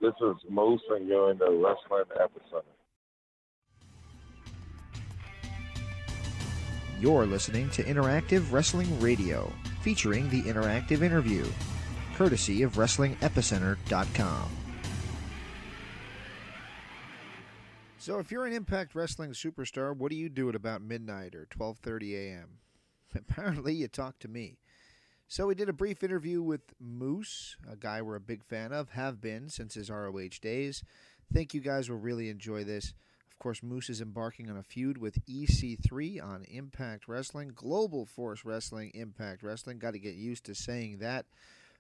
This is Moose, and you're in the Wrestling Epicenter. You're listening to Interactive Wrestling Radio, featuring the Interactive Interview, courtesy of WrestlingEpicenter.com. So if you're an Impact Wrestling superstar, what do you do at about midnight or 12:30 a.m.? Apparently you talk to me. So we did a brief interview with Moose, a guy we're a big fan of, have been since his ROH days. Think you guys will really enjoy this. Of course, Moose is embarking on a feud with EC3 on Impact Wrestling, Global Force Wrestling, Impact Wrestling. Got to get used to saying that.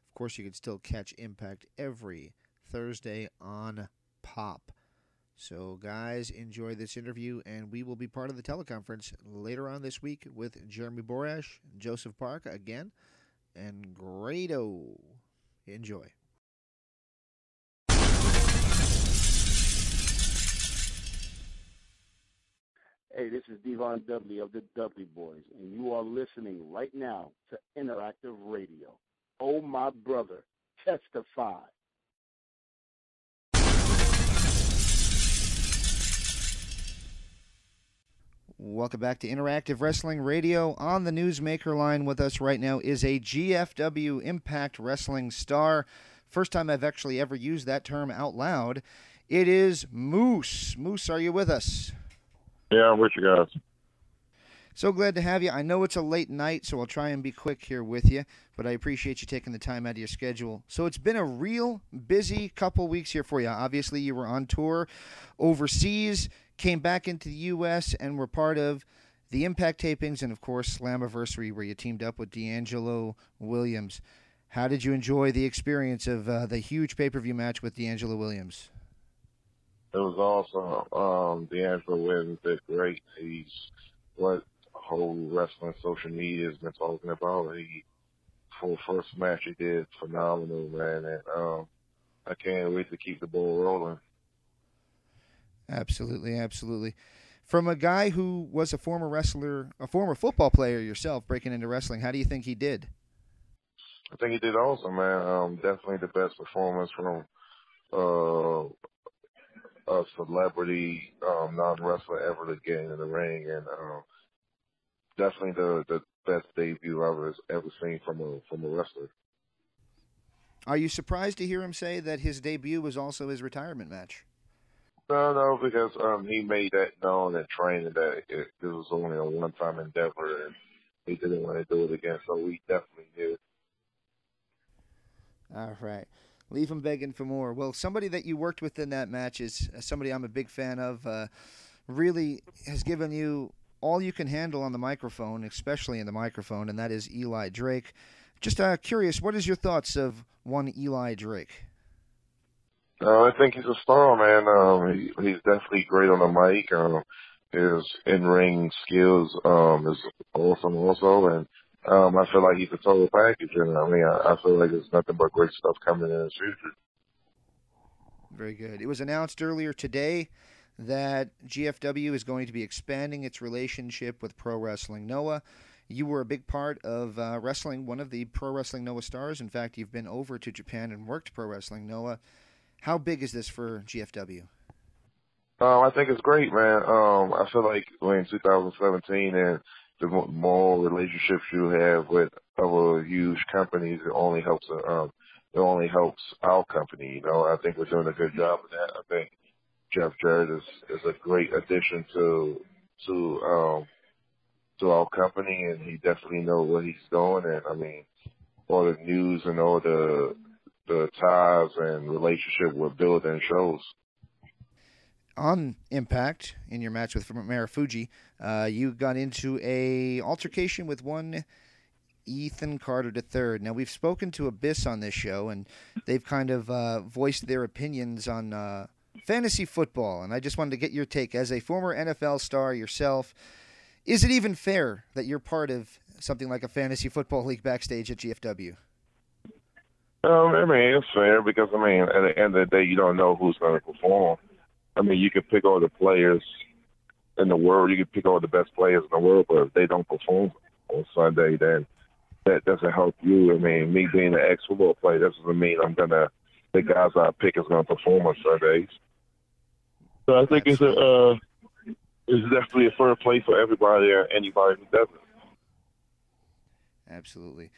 Of course, you can still catch Impact every Thursday on Pop. So, guys, enjoy this interview, and we will be part of the teleconference later on this week with Jeremy Borash, Joseph Park again, and Grado. Enjoy. Hey, this is Devon Dudley of the Dudley Boys, and you are listening right now to Interactive Radio. Oh, my brother, testify. Welcome back to Interactive Wrestling Radio. On the Newsmaker line with us right now is a GFW Impact Wrestling star. First time I've actually ever used that term out loud. It is Moose. Moose, are you with us? Yeah, I'm with you guys. So glad to have you. I know it's a late night, so I'll try and be quick here with you, but I appreciate you taking the time out of your schedule. So it's been a real busy couple weeks here for you. Obviously, you were on tour overseas, came back into the U.S., and were part of the Impact tapings and, of course, Slammiversary, where you teamed up with DeAngelo Williams. How did you enjoy the experience of the huge pay-per-view match with DeAngelo Williams? It was awesome. DeAngelo Williams did great. He's what whole wrestling social media has been talking about. For the first match he did phenomenal, man, and I can't wait to keep the ball rolling. Absolutely, absolutely. From a guy who was a former wrestler, a former football player yourself, breaking into wrestling, how do you think he did? I think he did awesome, man. Definitely the best performance from a celebrity non-wrestler ever to get in the ring, and definitely the best debut I've ever seen from a wrestler. Are you surprised to hear him say that his debut was also his retirement match? No, because he made that known in training that it was only a one-time endeavor, and he didn't want to do it again, so we definitely did. All right. Leave him begging for more. Well, somebody that you worked with in that match is somebody I'm a big fan of. Really has given you all you can handle on the microphone, especially in the microphone, and that is Eli Drake. Just curious, what is your thoughts of one Eli Drake? I think he's a star, man. He's definitely great on the mic. His in-ring skills is awesome also, and I feel like he's a total package, and I feel like there's nothing but great stuff coming in the future. Very good. It was announced earlier today that GFW is going to be expanding its relationship with Pro Wrestling Noah. You were a big part of wrestling one of the Pro Wrestling Noah stars. In fact, you've been over to Japan and worked Pro Wrestling Noah. How big is this for GFW? I think it's great, man. I feel like in 2017 and the more relationships you have with other huge companies, it only helps our company. I think we're doing a good job of that. I think Jeff Jarrett is a great addition to our company, and he definitely knows what he's doing. And all the news and all the ties and relationship we're building shows. On Impact, in your match with Marufuji, you got into a altercation with one Ethan Carter III. Now, we've spoken to Abyss on this show, and they've kind of voiced their opinions on fantasy football, and I just wanted to get your take. As a former NFL star yourself, is it even fair that you're part of something like a fantasy football league backstage at GFW? It's fair because, at the end of the day, you don't know who's going to perform. You could pick all the players in the world. You could pick all the best players in the world, but if they don't perform on Sunday, then that doesn't help you. Me being an ex-football player, that doesn't mean I'm going to the guys I pick is going to perform on Sundays. So I think it's definitely a fair play for everybody or anybody who doesn't. Absolutely.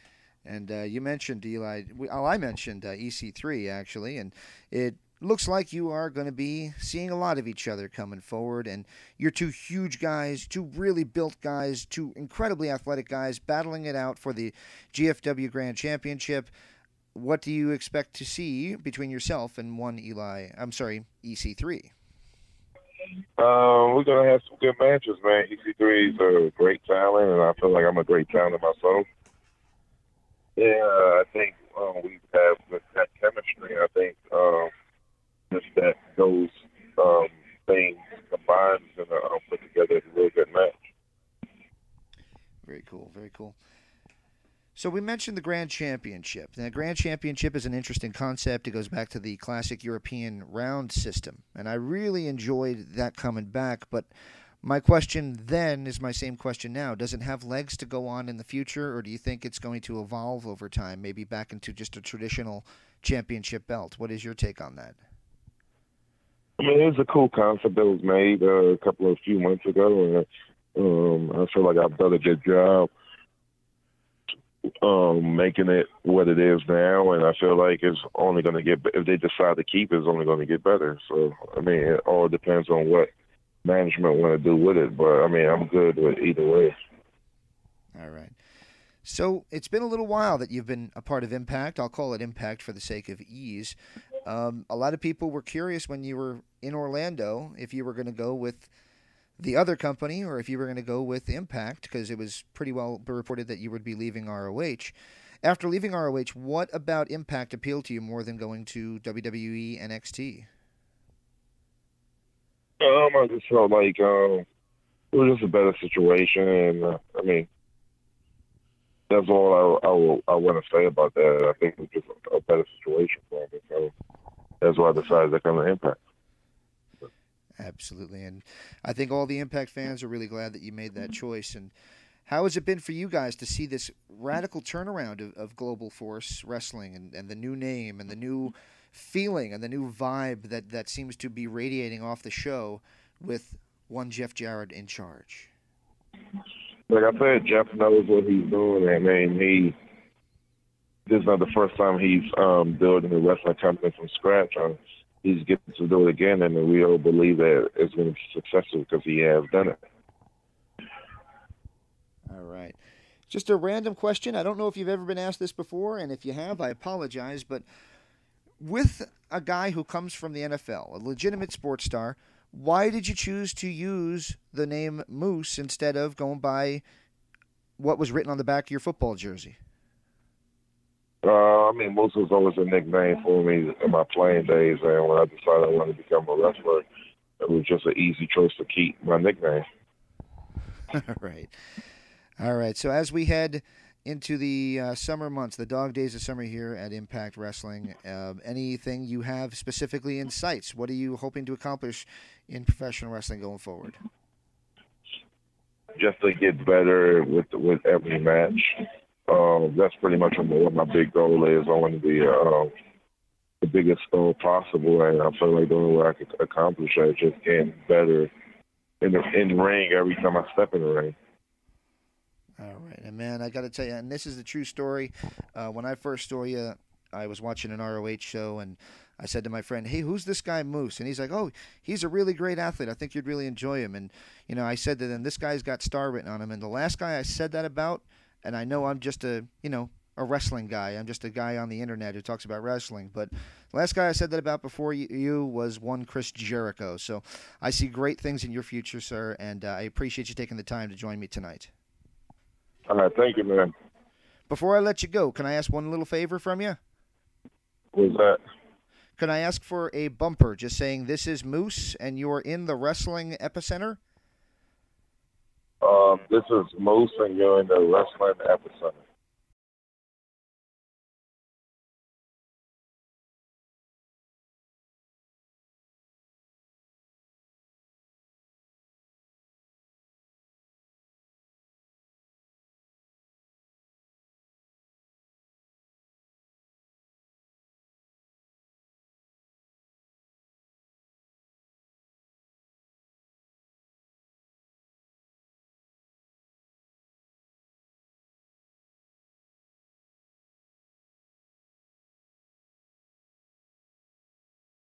And you mentioned Eli. I mentioned EC3 actually, and it looks like you are going to be seeing a lot of each other coming forward. And you're two huge guys, two really built guys, two incredibly athletic guys battling it out for the GFW Grand Championship. What do you expect to see between yourself and EC3? We're going to have some good matches, man. EC3 is a great talent, and I feel like I'm a great talent myself. Yeah, I think we have that chemistry. I think just that those things combined is going to put together a real good match. Very cool, very cool. So we mentioned the Grand Championship. The Grand Championship is an interesting concept. It goes back to the classic European round system, and I really enjoyed that coming back. But my question then is my same question now. Does it have legs to go on in the future, or do you think it's going to evolve over time, maybe back into just a traditional championship belt? What is your take on that? I mean, it's a cool concept that was made a few months ago, and I feel like I've done a good job making it what it is now, and I feel like it's only going to get, if they decide to keep it, it's only going to get better. So, I mean, it all depends on what management want to do with it, but, I mean, I'm good with either way. All right. So it's been a little while that you've been a part of Impact. I'll call it Impact for the sake of ease. A lot of people were curious when you were in Orlando if you were going to go with the other company or if you were going to go with Impact, because it was pretty well reported that you would be leaving ROH. After leaving ROH, what about Impact appealed to you more than going to WWE NXT? I just felt like it was just a better situation, and I mean, that's all I want to say about that. I think it was just a better situation for me, so that's why I decided to come to Impact. Absolutely, and I think all the Impact fans are really glad that you made that choice. And how has it been for you guys to see this radical turnaround of Global Force Wrestling and the new name and the new feeling and the new vibe that seems to be radiating off the show with one Jeff Jarrett in charge? Like I said, Jeff knows what he's doing. I mean, this is not the first time he's building a wrestling company from scratch. He's getting to do it again, and we all believe that it's going to be successful because he has done it. All right. Just a random question. I don't know if you've ever been asked this before, and if you have, I apologize, but with a guy who comes from the NFL, a legitimate sports star, why did you choose to use the name Moose instead of going by what was written on the back of your football jersey? I mean, Moose was always a nickname for me in my playing days, and when I decided I wanted to become a wrestler, it was just an easy choice to keep my nickname. All right. So as we head into the summer months, the dog days of summer here at Impact Wrestling, anything you have specifically in sights? What are you hoping to accomplish in professional wrestling going forward? Just to get better with every match. That's pretty much what my big goal is. I want to be the biggest star possible, and I feel like the only way I could accomplish that is just getting better in the ring every time I step in the ring. All right, and man, I got to tell you, and this is the true story. When I first saw you, I was watching an ROH show, and I said to my friend, "Hey, who's this guy Moose?" And he's like, "Oh, he's a really great athlete. I think you'd really enjoy him." And I said to them, "This guy's got star written on him." And the last guy I said that about, and I know I'm just a wrestling guy. I'm just a guy on the internet who talks about wrestling. But the last guy I said that about before you was one Chris Jericho. So I see great things in your future, sir, and I appreciate you taking the time to join me tonight. All right, thank you, man. Before I let you go, can I ask one little favor from you? What's that? Can I ask for a bumper just saying this is Moose and you're in the Wrestling Epicenter? This is Moose and you're in the Wrestling Epicenter.